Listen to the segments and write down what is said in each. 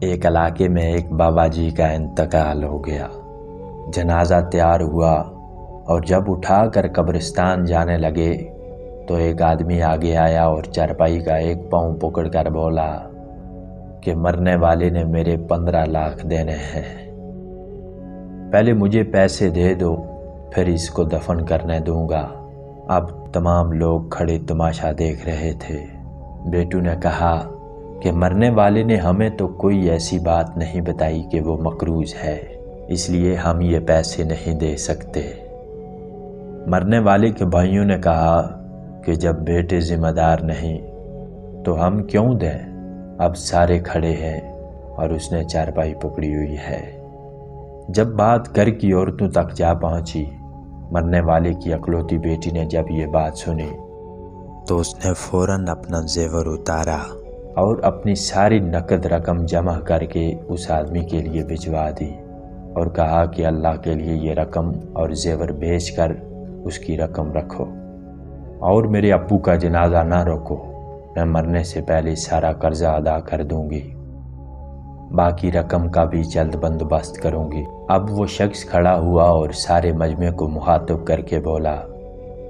ایک علاقے میں ایک بابا جی کا انتقال ہو گیا۔ جنازہ تیار ہوا اور جب اٹھا کر قبرستان جانے لگے تو ایک آدمی آگے آیا اور چارپائی کا ایک پاؤں پکڑ کر بولا کہ مرنے والے نے میرے 15 لاکھ دینے ہیں، پہلے مجھے پیسے دے دو پھر اس کو دفن کرنے دوں گا۔ اب تمام لوگ کھڑے تماشا دیکھ رہے تھے۔ بیٹو نے کہا کہ مرنے والے نے ہمیں تو کوئی ایسی بات نہیں بتائی کہ وہ مقروض ہے، اس لیے ہم یہ پیسے نہیں دے سکتے۔ مرنے والے کے بھائیوں نے کہا کہ جب بیٹے ذمہ دار نہیں تو ہم کیوں دیں؟ اب سارے کھڑے ہیں اور اس نے چارپائی پکڑی ہوئی ہے۔ جب بات گھر کی عورتوں تک جا پہنچی، مرنے والے کی اکلوتی بیٹی نے جب یہ بات سنی تو اس نے فوراً اپنا زیور اتارا اور اپنی ساری نقد رقم جمع کر کے اس آدمی کے لیے بھجوا دی اور کہا کہ اللہ کے لیے یہ رقم اور زیور بھیج کر اس کی رقم رکھو اور میرے ابو کا جنازہ نہ روکو، میں مرنے سے پہلے سارا قرضہ ادا کر دوں گی، باقی رقم کا بھی جلد بندوبست کروں گی۔ اب وہ شخص کھڑا ہوا اور سارے مجمع کو مخاطب کر کے بولا،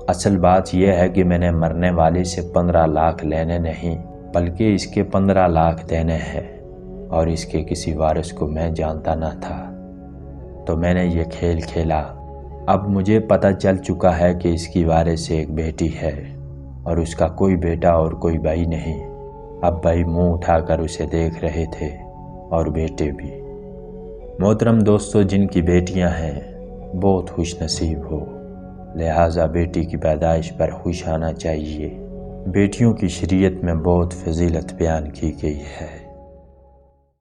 اصل بات یہ ہے کہ میں نے مرنے والے سے 15 لاکھ لینے نہیں بلکہ اس کے 15 لاکھ دینے ہیں، اور اس کے کسی وارث کو میں جانتا نہ تھا تو میں نے یہ کھیل کھیلا۔ اب مجھے پتہ چل چکا ہے کہ اس کی وارث ایک بیٹی ہے اور اس کا کوئی بیٹا اور کوئی بھائی نہیں۔ اب بھائی منہ اٹھا کر اسے دیکھ رہے تھے اور بیٹے بھی۔ محترم دوستو، جن کی بیٹیاں ہیں بہت خوش نصیب ہو، لہٰذا بیٹی کی پیدائش پر خوش آنا چاہیے۔ بیٹیوں کی شریعت میں بہت فضیلت بیان کی گئی ہے۔